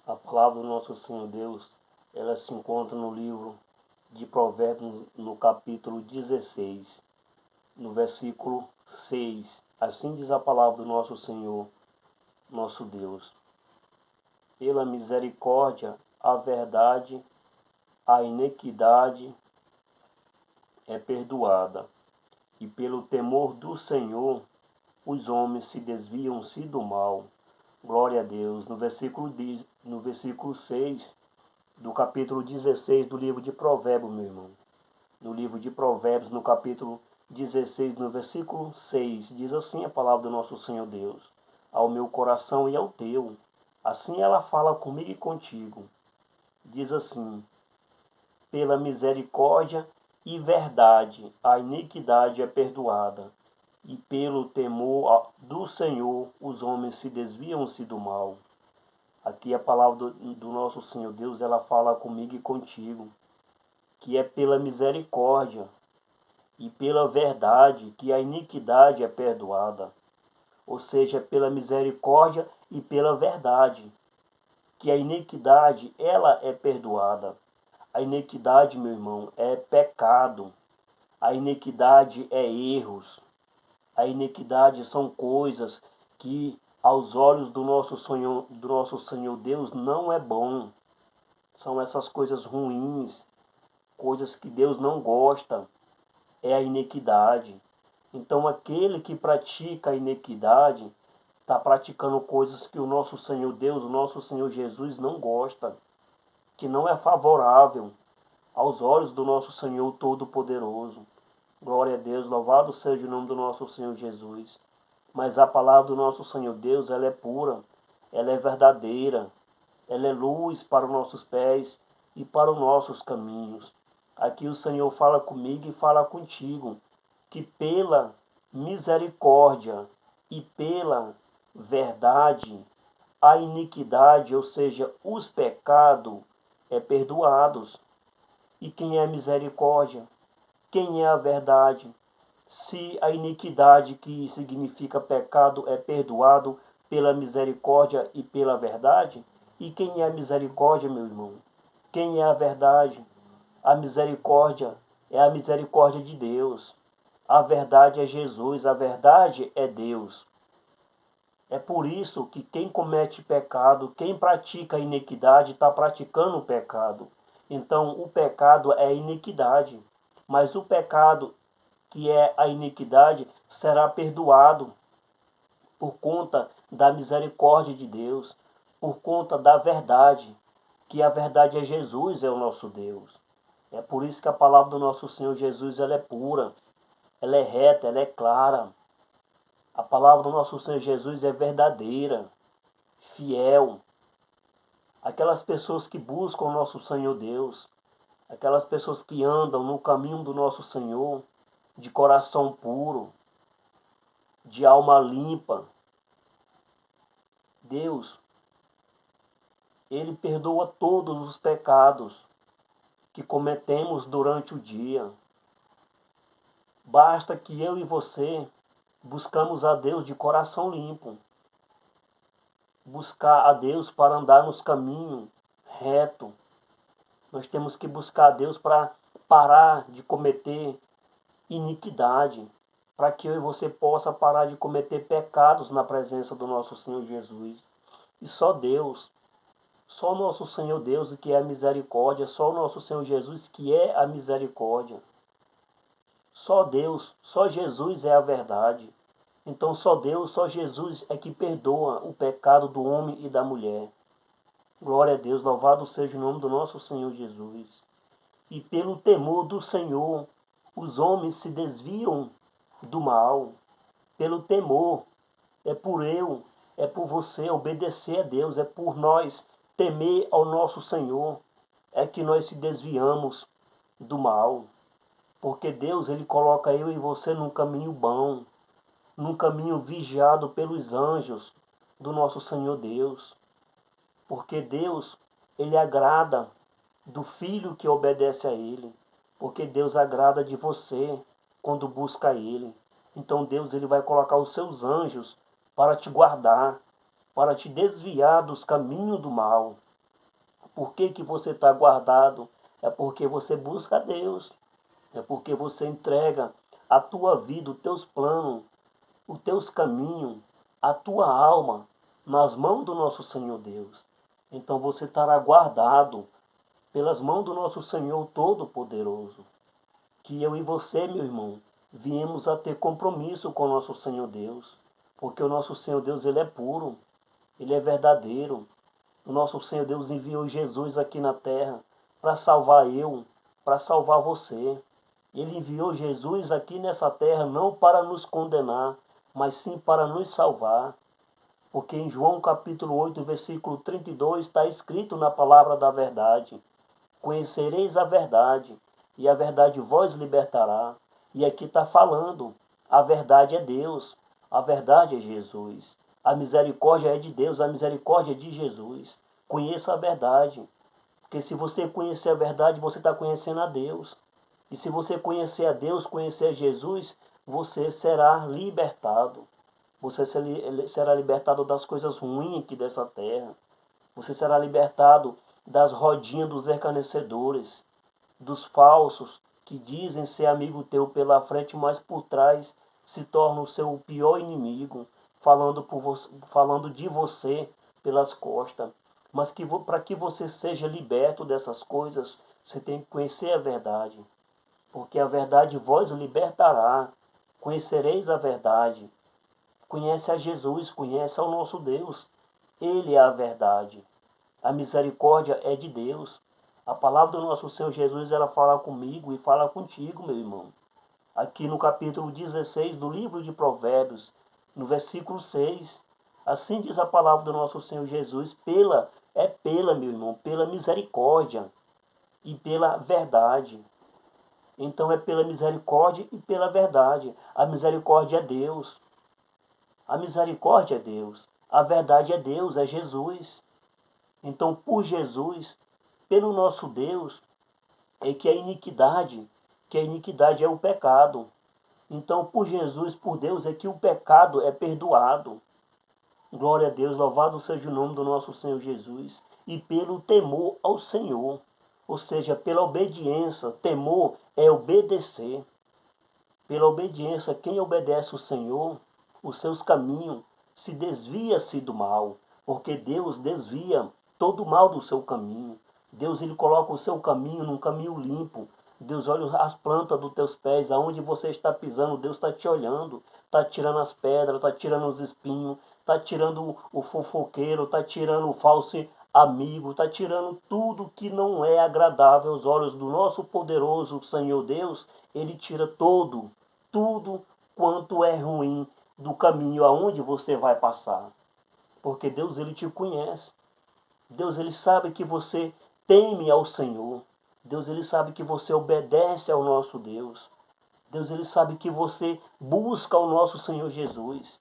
A palavra do nosso Senhor Deus, ela se encontra no livro de Provérbios, no capítulo 16, no versículo 6. Assim diz a palavra do nosso Senhor, nosso Deus. Pela misericórdia, a verdade, a iniquidade é perdoada, e pelo temor do Senhor, os homens se desviam-se do mal. Glória a Deus. No versículo 6 do capítulo 16 do livro de Provérbios, meu irmão. No livro de Provérbios, no capítulo 16, no versículo 6, diz assim a palavra do nosso Senhor Deus: ao meu coração e ao teu. Assim ela fala comigo e contigo. Diz assim: pela misericórdia e verdade, a iniquidade é perdoada, e pelo temor do Senhor, os homens se desviam-se do mal. Aqui a palavra do nosso Senhor Deus, ela fala comigo e contigo, que é pela misericórdia e pela verdade que a iniquidade é perdoada. Ou seja, pela misericórdia e pela verdade que a iniquidade, ela é perdoada. A iniquidade, meu irmão, é pecado. A iniquidade é erros. A iniquidade são coisas que aos olhos do nosso Senhor Deus não é bom. São essas coisas ruins, coisas que Deus não gosta, é a iniquidade. Então aquele que pratica a iniquidade está praticando coisas que o nosso Senhor Deus, o nosso Senhor Jesus não gosta, que não é favorável aos olhos do nosso Senhor Todo-Poderoso. Glória a Deus, louvado seja o nome do nosso Senhor Jesus. Mas a palavra do nosso Senhor Deus, ela é pura, ela é verdadeira, ela é luz para os nossos pés e para os nossos caminhos. Aqui o Senhor fala comigo e fala contigo, que pela misericórdia e pela verdade, a iniquidade, ou seja, os pecados, é perdoados. E quem é a misericórdia? Quem é a verdade? Se a iniquidade, que significa pecado, é perdoado pela misericórdia e pela verdade, e quem é a misericórdia, meu irmão? Quem é a verdade? A misericórdia é a misericórdia de Deus. A verdade é Jesus, a verdade é Deus. É por isso que quem comete pecado, quem pratica iniquidade, está praticando o pecado. Então o pecado é iniquidade. Mas o pecado, que é a iniquidade, será perdoado por conta da misericórdia de Deus, por conta da verdade, que a verdade é Jesus, é o nosso Deus. É por isso que a palavra do nosso Senhor Jesus, ela é pura, ela é reta, ela é clara. A palavra do nosso Senhor Jesus é verdadeira, fiel. Aquelas pessoas que buscam o nosso Senhor Deus, aquelas pessoas que andam no caminho do nosso Senhor, de coração puro, de alma limpa, Deus, Ele perdoa todos os pecados que cometemos durante o dia. Basta que eu e você buscamos a Deus de coração limpo. Buscar a Deus para andar nos caminhos reto. Nós temos que buscar a Deus para parar de cometer iniquidade, para que eu e você possa parar de cometer pecados na presença do nosso Senhor Jesus. E só o nosso Senhor Deus que é a misericórdia, só o nosso Senhor Jesus que é a misericórdia. Só Deus, só Jesus é a verdade. Então só Deus, só Jesus é que perdoa o pecado do homem e da mulher. Glória a Deus, louvado seja o nome do nosso Senhor Jesus. E pelo temor do Senhor, os homens se desviam do mal. Pelo temor, é por você obedecer a Deus, é por nós temer ao nosso Senhor, é que nós se desviamos do mal. Porque Deus, Ele coloca eu e você num caminho bom, num caminho vigiado pelos anjos do nosso Senhor Deus. Porque Deus, Ele agrada do filho que obedece a Ele. Porque Deus agrada de você quando busca Ele. Então Deus, Ele vai colocar os seus anjos para te guardar, para te desviar dos caminhos do mal. Por que você está guardado? É porque você busca a Deus. É porque você entrega a tua vida, os teus planos, os teus caminhos, a tua alma nas mãos do nosso Senhor Deus. Então você estará guardado pelas mãos do nosso Senhor Todo-Poderoso. Que eu e você, meu irmão, viemos a ter compromisso com o nosso Senhor Deus. Porque o nosso Senhor Deus, Ele é puro, Ele é verdadeiro. O nosso Senhor Deus enviou Jesus aqui na terra para salvar eu, para salvar você. Ele enviou Jesus aqui nessa terra não para nos condenar, mas sim para nos salvar. Porque em João capítulo 8, versículo 32, está escrito na palavra da verdade: conhecereis a verdade, e a verdade vos libertará. E aqui está falando, a verdade é Deus, a verdade é Jesus. A misericórdia é de Deus, a misericórdia é de Jesus. Conheça a verdade, porque se você conhecer a verdade, você está conhecendo a Deus. E se você conhecer a Deus, conhecer a Jesus, você será libertado. Você será libertado das coisas ruins aqui dessa terra. Você será libertado das rodinhas dos escarnecedores, dos falsos que dizem ser amigo teu pela frente, mas por trás se torna o seu pior inimigo, falando de você pelas costas. Mas para que você seja liberto dessas coisas, você tem que conhecer a verdade. Porque a verdade vos libertará. Conhecereis a verdade. Conhece a Jesus, conhece ao nosso Deus. Ele é a verdade. A misericórdia é de Deus. A palavra do nosso Senhor Jesus, ela fala comigo e fala contigo, meu irmão. Aqui no capítulo 16 do livro de Provérbios, no versículo 6, assim diz a palavra do nosso Senhor Jesus, meu irmão, pela misericórdia e pela verdade. Então é pela misericórdia e pela verdade. A misericórdia é Deus. A misericórdia é Deus. A verdade é Deus, é Jesus. Então, por Jesus, pelo nosso Deus, é que a iniquidade é o pecado. Então, por Jesus, por Deus, é que o pecado é perdoado. Glória a Deus, louvado seja o nome do nosso Senhor Jesus. E pelo temor ao Senhor, ou seja, pela obediência. Temor é obedecer. Pela obediência, quem obedece ao Senhor, os seus caminhos, se desvia-se do mal, porque Deus desvia todo o mal do seu caminho. Deus, ele coloca o seu caminho num caminho limpo. Deus olha as plantas dos teus pés, aonde você está pisando, Deus está te olhando, está tirando as pedras, está tirando os espinhos, está tirando o fofoqueiro, está tirando o falso amigo, está tirando tudo que não é agradável aos olhos do nosso poderoso Senhor Deus. Ele tira tudo quanto é ruim do caminho aonde você vai passar. Porque Deus, ele te conhece. Deus, ele sabe que você teme ao Senhor. Deus, ele sabe que você obedece ao nosso Deus. Deus, ele sabe que você busca o nosso Senhor Jesus.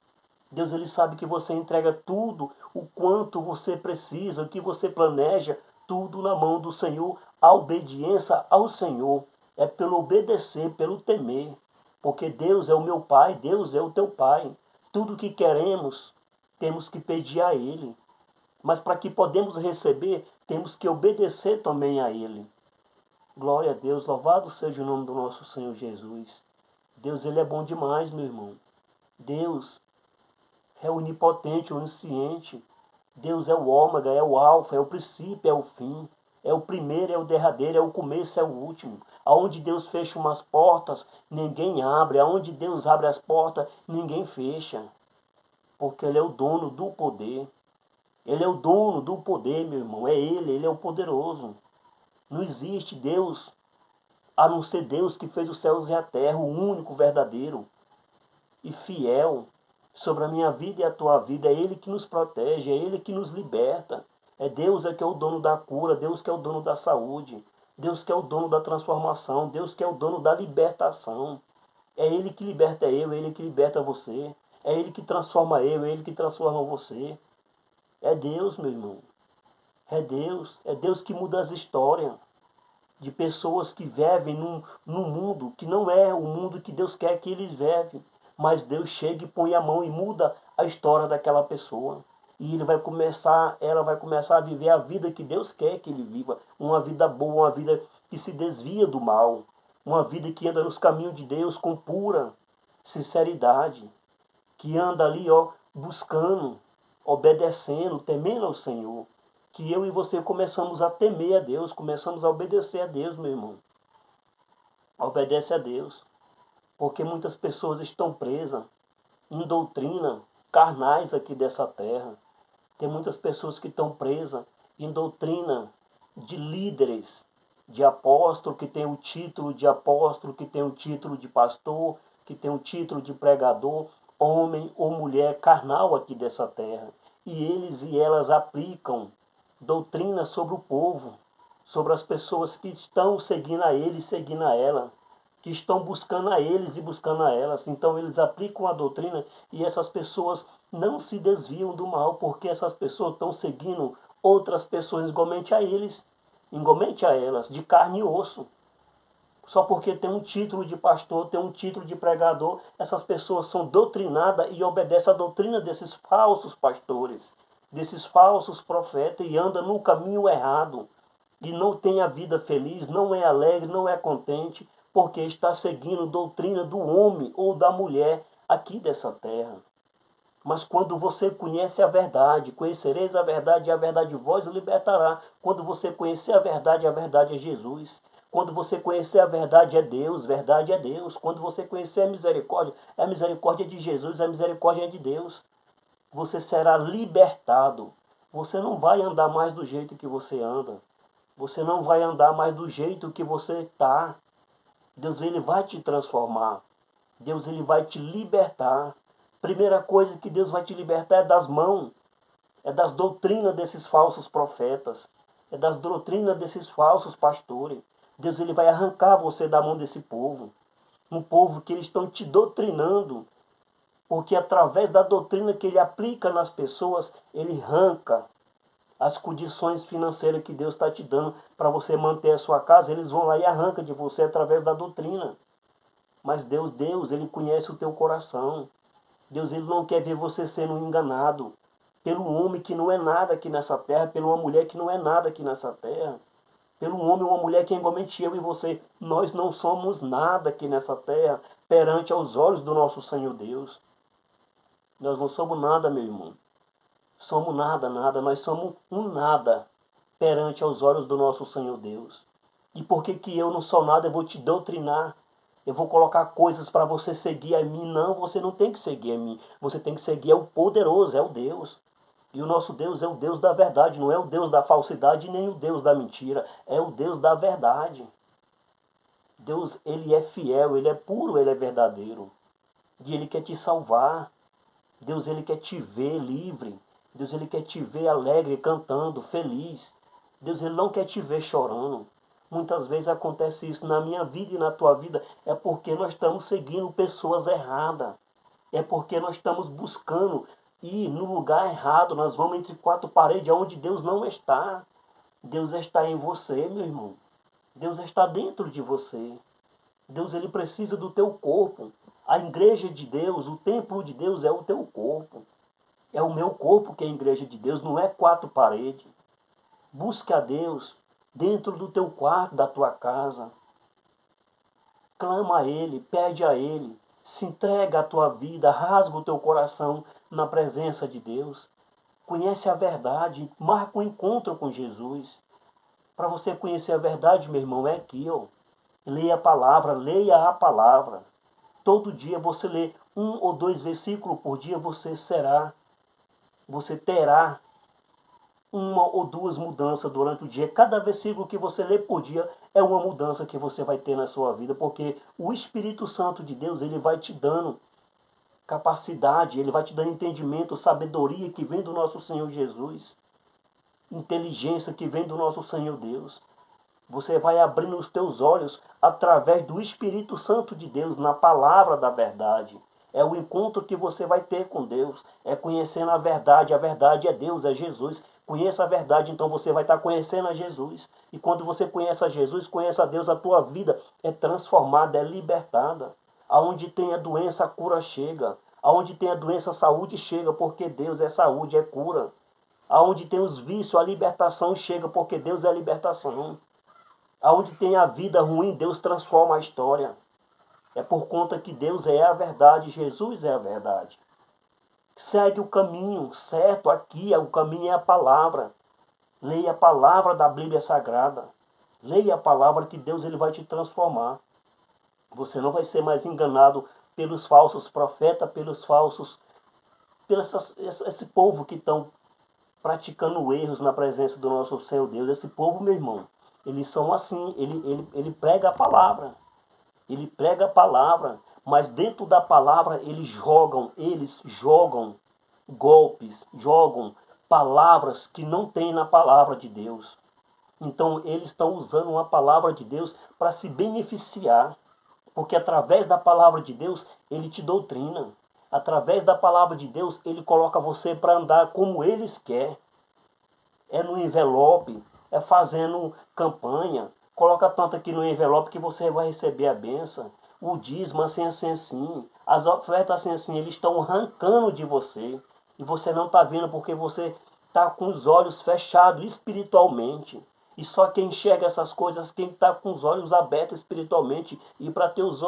Deus, ele sabe que você entrega tudo, o quanto você precisa, o que você planeja, tudo na mão do Senhor. A obediência ao Senhor é pelo obedecer, pelo temer. Porque Deus é o meu Pai, Deus é o teu Pai. Tudo que queremos, temos que pedir a Ele. Mas para que podemos receber, temos que obedecer também a Ele. Glória a Deus, louvado seja o nome do nosso Senhor Jesus. Deus, ele é bom demais, meu irmão. Deus é onipotente, onisciente. Deus é o ômega, é o alfa, é o princípio, é o fim. É o primeiro, é o derradeiro, é o começo, é o último. Aonde Deus fecha umas portas, ninguém abre. Aonde Deus abre as portas, ninguém fecha. Porque ele é o dono do poder. Ele é o dono do poder, meu irmão. É ele é o poderoso. Não existe Deus, a não ser Deus que fez os céus e a terra, o único verdadeiro e fiel sobre a minha vida e a tua vida. É Ele que nos protege, é Ele que nos liberta. É Deus que é o dono da cura, Deus que é o dono da saúde, Deus que é o dono da transformação, Deus que é o dono da libertação. É Ele que liberta eu, é Ele que liberta você. É Ele que transforma eu, é Ele que transforma você. É Deus, meu irmão. É Deus que muda as histórias de pessoas que vivem num mundo que não é o mundo que Deus quer que eles vivem. Mas Deus chega e põe a mão e muda a história daquela pessoa. E ela vai começar a viver a vida que Deus quer que ele viva. Uma vida boa, uma vida que se desvia do mal. Uma vida que anda nos caminhos de Deus com pura sinceridade. Que anda ali, buscando, obedecendo, temendo ao Senhor. Que eu e você começamos a temer a Deus, começamos a obedecer a Deus, meu irmão. Obedece a Deus. Porque muitas pessoas estão presas em doutrina carnais aqui dessa terra. Tem muitas pessoas que estão presas em doutrina de líderes, de apóstolo, que tem o título de apóstolo, que tem o título de pastor, que tem o título de pregador, homem ou mulher carnal aqui dessa terra. E eles e elas aplicam doutrina sobre o povo, sobre as pessoas que estão seguindo a ele e seguindo a ela, que estão buscando a eles e buscando a elas. Então eles aplicam a doutrina e essas pessoas não se desviam do mal, porque essas pessoas estão seguindo outras pessoas igualmente a eles, igualmente a elas, de carne e osso. Só porque tem um título de pastor, tem um título de pregador, essas pessoas são doutrinadas e obedecem à doutrina desses falsos pastores, desses falsos profetas, e andam no caminho errado. E não tem a vida feliz, não é alegre, não é contente, porque está seguindo doutrina do homem ou da mulher aqui dessa terra. Mas quando você conhece a verdade, conhecereis a verdade e a verdade vos libertará. Quando você conhecer a verdade é Jesus. Quando você conhecer a verdade é Deus, verdade é Deus. Quando você conhecer a misericórdia de Jesus, a misericórdia é de Deus. Você será libertado. Você não vai andar mais do jeito que você anda. Você não vai andar mais do jeito que você está. Deus ele vai te transformar. Deus ele vai te libertar. Primeira coisa que Deus vai te libertar é das mãos. É das doutrinas desses falsos profetas. É das doutrinas desses falsos pastores. Deus ele vai arrancar você da mão desse povo. Um povo que eles estão te doutrinando. Porque através da doutrina que ele aplica nas pessoas, ele arranca as condições financeiras que Deus está te dando para você manter a sua casa. Eles vão lá e arrancam de você através da doutrina. Mas Deus, ele conhece o teu coração. Deus, ele não quer ver você sendo enganado pelo homem que não é nada aqui nessa terra, pela uma mulher que não é nada aqui nessa terra, pelo homem ou uma mulher que é igualmente eu e você. Nós não somos nada aqui nessa terra perante aos olhos do nosso Senhor Deus. Nós não somos nada, meu irmão. Somos nada, nada. Nós somos um nada perante aos olhos do nosso Senhor Deus. E por que eu não sou nada? Eu vou te doutrinar. Eu vou colocar coisas para você seguir a mim. Não, você não tem que seguir a mim. Você tem que seguir o poderoso, é o Deus. E o nosso Deus é o Deus da verdade. Não é o Deus da falsidade, nem o Deus da mentira. É o Deus da verdade. Deus, ele é fiel, ele é puro, ele é verdadeiro. E ele quer te salvar. Deus, ele quer te ver livre. Deus, ele quer te ver alegre, cantando, feliz. Deus, ele não quer te ver chorando. Muitas vezes acontece isso na minha vida e na tua vida. É porque nós estamos seguindo pessoas erradas. É porque nós estamos buscando ir no lugar errado. Nós vamos entre quatro paredes onde Deus não está. Deus está em você, meu irmão. Deus está dentro de você. Deus ele precisa do teu corpo. A igreja de Deus, o templo de Deus é o teu corpo. É o meu corpo que é a igreja de Deus, não é quatro paredes. Busca a Deus dentro do teu quarto, da tua casa. Clama a Ele, pede a Ele, se entrega a tua vida, rasga o teu coração na presença de Deus. Conhece a verdade, marca um encontro com Jesus. Para você conhecer a verdade, meu irmão, é aqui, ó. Leia a palavra, leia a palavra. Todo dia você lê 1 ou 2 versículos por dia, você terá uma ou duas mudanças durante o dia. Cada versículo que você lê por dia é uma mudança que você vai ter na sua vida, porque o Espírito Santo de Deus, ele vai te dando capacidade, ele vai te dando entendimento, sabedoria que vem do nosso Senhor Jesus, inteligência que vem do nosso Senhor Deus. Você vai abrindo os teus olhos através do Espírito Santo de Deus na palavra da verdade. É o encontro que você vai ter com Deus. É conhecendo a verdade. A verdade é Deus, é Jesus. Conheça a verdade, então você vai estar conhecendo a Jesus. E quando você conhece a Jesus, conhece a Deus, a tua vida é transformada, é libertada. Aonde tem a doença, a cura chega. Aonde tem a doença, a saúde chega, porque Deus é saúde, é cura. Aonde tem os vícios, a libertação chega, porque Deus é libertação. Aonde tem a vida ruim, Deus transforma a história. É por conta que Deus é a verdade, Jesus é a verdade. Segue o caminho certo aqui, o caminho é a palavra. Leia a palavra da Bíblia Sagrada. Leia a palavra que Deus ele vai te transformar. Você não vai ser mais enganado pelos falsos profetas, pelo esse povo que estão praticando erros na presença do nosso Senhor Deus. Esse povo, meu irmão, eles são assim, ele prega a palavra. Ele prega a palavra, mas dentro da palavra eles jogam golpes, jogam palavras que não tem na palavra de Deus. Então eles estão usando uma palavra de Deus para se beneficiar, porque através da palavra de Deus ele te doutrina. Através da palavra de Deus ele coloca você para andar como eles querem. É no envelope, é fazendo campanha. Coloca tanto aqui no envelope que você vai receber a benção. O dízimo assim, assim, assim. As ofertas assim, assim, eles estão arrancando de você. E você não está vendo porque você está com os olhos fechados espiritualmente. E só quem enxerga essas coisas, quem está com os olhos abertos espiritualmente. E para ter os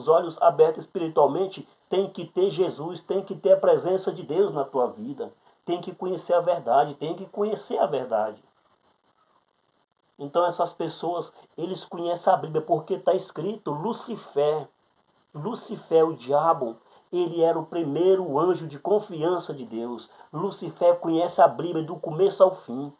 olhos abertos espiritualmente, tem que ter Jesus, tem que ter a presença de Deus na tua vida. Tem que conhecer a verdade, tem que conhecer a verdade. Então essas pessoas, eles conhecem a Bíblia porque está escrito Lucifer. Lucifer, o diabo, ele era o primeiro anjo de confiança de Deus. Lucifer conhece a Bíblia do começo ao fim.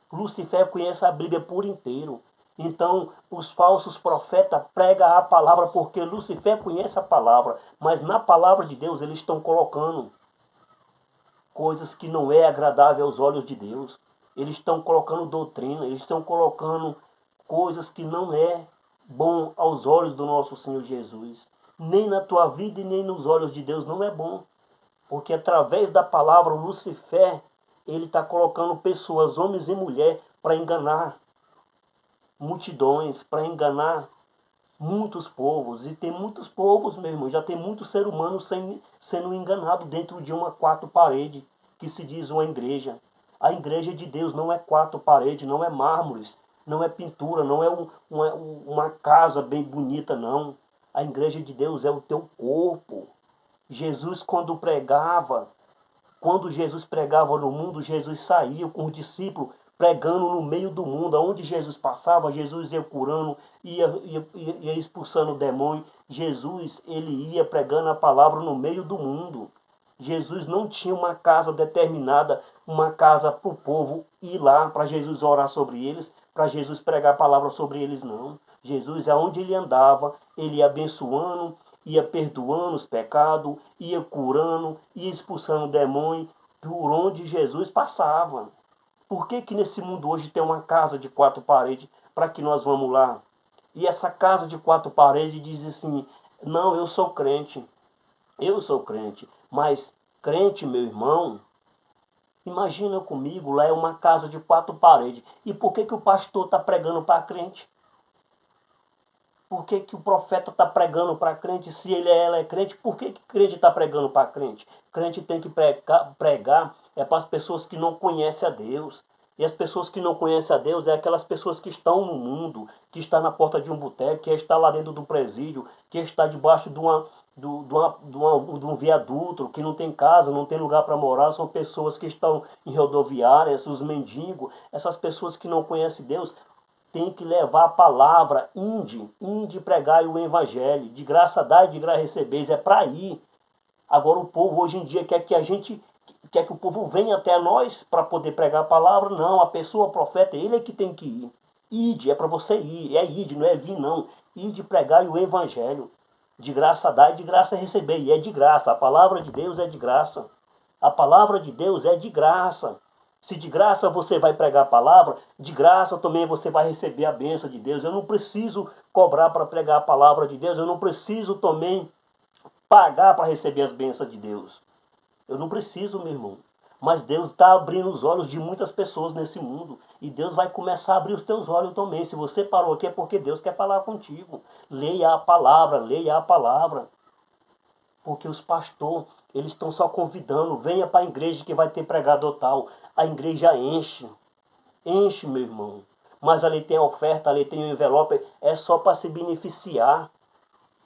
Lucifer conhece a Bíblia por inteiro. Então, os falsos profetas pregam a palavra porque Lucifer conhece a palavra. Mas na palavra de Deus eles estão colocando coisas que não é agradável aos olhos de Deus. Eles estão colocando doutrina, eles estão colocando coisas que não é bom aos olhos do nosso Senhor Jesus. Nem na tua vida e nem nos olhos de Deus não é bom. Porque através da palavra, o Lucifer, ele está colocando pessoas, homens e mulheres, para enganar multidões, para enganar muitos povos. E tem muitos povos, meu irmão, já tem muito ser humano sendo enganado dentro de uma quatro paredes, que se diz uma igreja. A igreja de Deus não é quatro paredes, não é mármores, não é pintura, não é uma casa bem bonita, não. A igreja de Deus é o teu corpo. Jesus, quando Jesus pregava no mundo, Jesus saía com os discípulos pregando no meio do mundo. Aonde Jesus passava, Jesus ia curando, ia expulsando o demônio. Jesus, ele ia pregando a palavra no meio do mundo. Jesus não tinha uma casa determinada, uma casa para o povo ir lá, para Jesus orar sobre eles, para Jesus pregar a palavra sobre eles, não. Jesus, aonde ele andava, ele ia abençoando, ia perdoando os pecados, ia curando, ia expulsando o demônio, por onde Jesus passava. Por que que nesse mundo hoje tem uma casa de quatro paredes para que nós vamos lá? E essa casa de quatro paredes diz assim, não, eu sou crente, mas crente, meu irmão, imagina comigo, lá é uma casa de quatro paredes. E por que que o pastor está pregando para crente? Por que que o profeta está pregando para crente? Se ela é crente, por que que crente está pregando para crente? Crente tem que pregar é para as pessoas que não conhecem a Deus. E as pessoas que não conhecem a Deus é aquelas pessoas que estão no mundo, que está na porta de um boteco, que está lá dentro do presídio, que está debaixo de um viaduto, que não tem casa, não tem lugar para morar. São pessoas que estão em rodoviárias, os mendigos. Essas pessoas que não conhecem Deus tem que levar a palavra, inde pregar o evangelho, de graça dá e de graça recebeis, é para ir. Agora o povo hoje em dia quer que o povo venha até nós para poder pregar a palavra. Não, a pessoa, profeta, ele é que tem que ir. Ide, é para você ir, é ide, não é vir não. Ide pregar o evangelho, de graça dá e de graça receber, e é de graça, a palavra de Deus é de graça. A palavra de Deus é de graça. Se de graça você vai pregar a palavra, de graça também você vai receber a bênção de Deus. Eu não preciso cobrar para pregar a palavra de Deus. Eu não preciso também pagar para receber as bênçãos de Deus. Eu não preciso, meu irmão. Mas Deus está abrindo os olhos de muitas pessoas nesse mundo. E Deus vai começar a abrir os teus olhos também. Se você parou aqui é porque Deus quer falar contigo. Leia a palavra, leia a palavra. Porque os pastores, eles estão só convidando, venha para a igreja que vai ter pregador tal. A igreja enche, enche, meu irmão. Mas ali tem a oferta, ali tem o envelope, é só para se beneficiar.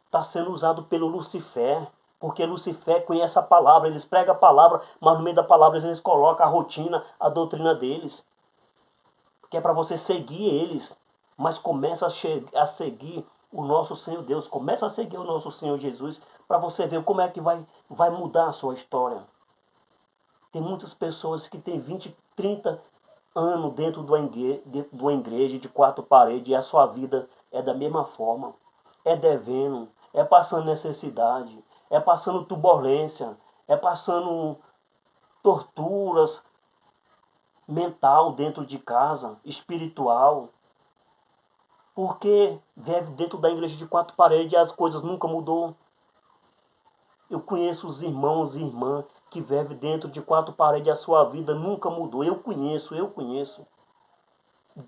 Está sendo usado pelo Lucifer, porque Lucifer conhece a palavra, eles pregam a palavra, mas no meio da palavra eles colocam a rotina, a doutrina deles, que é para você seguir eles, mas começa a seguir o nosso Senhor Deus, começa a seguir o nosso Senhor Jesus, para você ver como é que vai mudar a sua história. Tem muitas pessoas que têm 20, 30 anos dentro de uma igreja de quatro paredes e a sua vida é da mesma forma. É devendo, é passando necessidade, é passando turbulência, é passando torturas mental dentro de casa, espiritual. Porque vive dentro da igreja de quatro paredes e as coisas nunca mudou. Eu conheço os irmãos e irmãs que vivem dentro de quatro paredes e a sua vida nunca mudou. Eu conheço.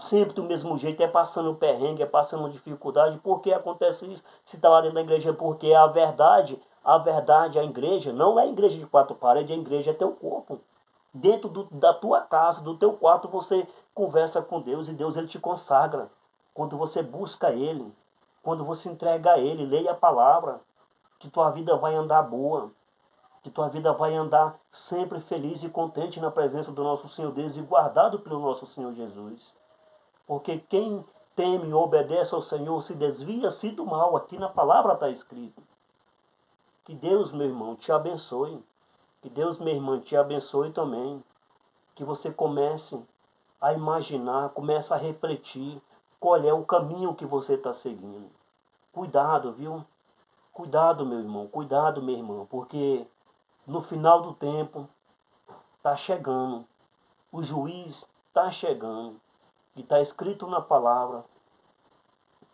Sempre do mesmo jeito, é passando perrengue, é passando dificuldade. Por que acontece isso? Se está lá dentro da igreja, é porque a verdade, a igreja, não é a igreja de quatro paredes, a igreja é teu corpo. Dentro da tua casa, do teu quarto, você conversa com Deus e Deus ele te consagra. Quando você busca Ele, quando você entrega a Ele, leia a palavra, que tua vida vai andar boa, que tua vida vai andar sempre feliz e contente na presença do nosso Senhor Deus e guardado pelo nosso Senhor Jesus. Porque quem teme e obedece ao Senhor se desvia-se do mal. Aqui na palavra está escrito. Que Deus, meu irmão, te abençoe. Que Deus, minha irmã, te abençoe também. Que você comece a imaginar, comece a refletir qual é o caminho que você está seguindo. Cuidado, viu? Cuidado, meu irmão. Cuidado, minha irmã. Porque no final do tempo está chegando. O juiz está chegando. E está escrito na palavra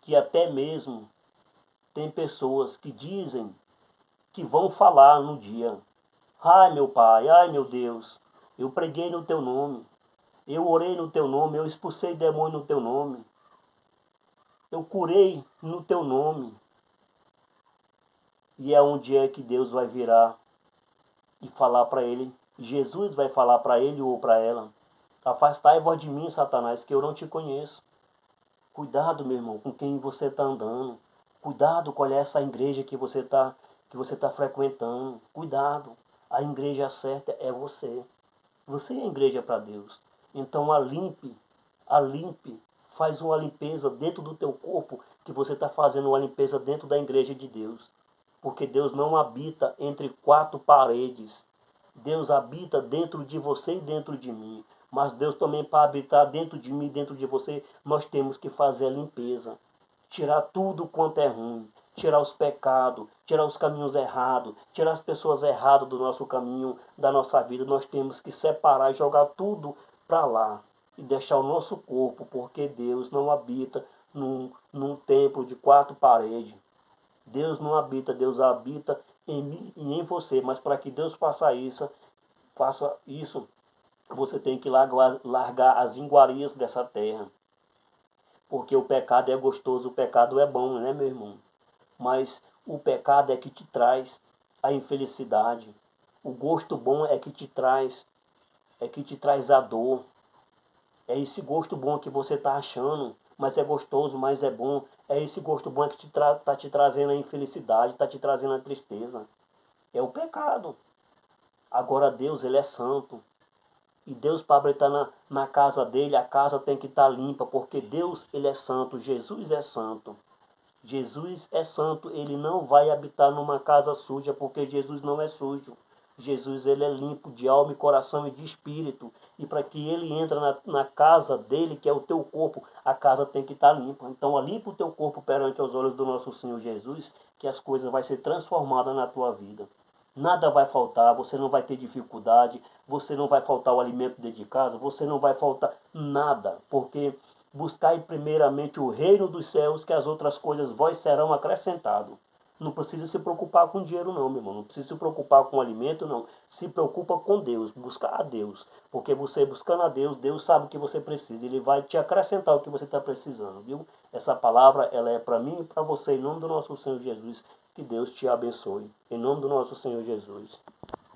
que até mesmo tem pessoas que dizem que vão falar no dia. Ai, meu Pai, ai, meu Deus, eu preguei no teu nome, eu orei no teu nome, eu expulsei demônio no teu nome, eu curei no teu nome. E é onde é que Deus vai virar e falar para ele, Jesus vai falar para ele ou para ela, afastai-vos de mim, Satanás, que eu não te conheço. Cuidado, meu irmão, com quem você está andando. Cuidado com essa igreja que você tá frequentando. Cuidado. A igreja certa é você. Você é a igreja para Deus. Então a limpe, faz uma limpeza dentro do teu corpo, que você está fazendo uma limpeza dentro da igreja de Deus. Porque Deus não habita entre quatro paredes. Deus habita dentro de você e dentro de mim. Mas Deus também, para habitar dentro de mim e dentro de você, nós temos que fazer a limpeza. Tirar tudo quanto é ruim. Tirar os pecados, tirar os caminhos errados, tirar as pessoas erradas do nosso caminho, da nossa vida. Nós temos que separar e jogar tudo para lá. E deixar o nosso corpo, porque Deus não habita num templo de quatro paredes. Deus não habita, Deus habita em mim e em você. Mas para que Deus faça isso, você tem que largar as iguarias dessa terra. Porque o pecado é gostoso, o pecado é bom, né, meu irmão? Mas o pecado é que te traz a infelicidade. O gosto bom é que te traz a dor. É esse gosto bom que você está achando, mas é gostoso, mas é bom. É esse gosto bom que está te trazendo a infelicidade, está te trazendo a tristeza. É o pecado. Agora Deus, ele é santo. E Deus, para habitar na casa dele, a casa tem que estar limpa, porque Deus, ele é santo, Jesus é santo. Jesus é santo, ele não vai habitar numa casa suja, porque Jesus não é sujo. Jesus, ele é limpo de alma e coração e de espírito. E para que ele entre na casa dele, que é o teu corpo, a casa tem que estar limpa. Então, limpa o teu corpo perante os olhos do nosso Senhor Jesus, que as coisas vão ser transformadas na tua vida. Nada vai faltar, você não vai ter dificuldade, você não vai faltar o alimento dentro de casa, você não vai faltar nada, porque buscai primeiramente o reino dos céus, que as outras coisas vós serão acrescentadas. Não precisa se preocupar com dinheiro não, meu irmão, não precisa se preocupar com alimento não, se preocupa com Deus, busca a Deus, porque você buscando a Deus, Deus sabe o que você precisa, Ele vai te acrescentar o que você está precisando, viu? Essa palavra, ela é para mim e para você, em nome do nosso Senhor Jesus, Que Deus te abençoe. Em nome do nosso Senhor Jesus.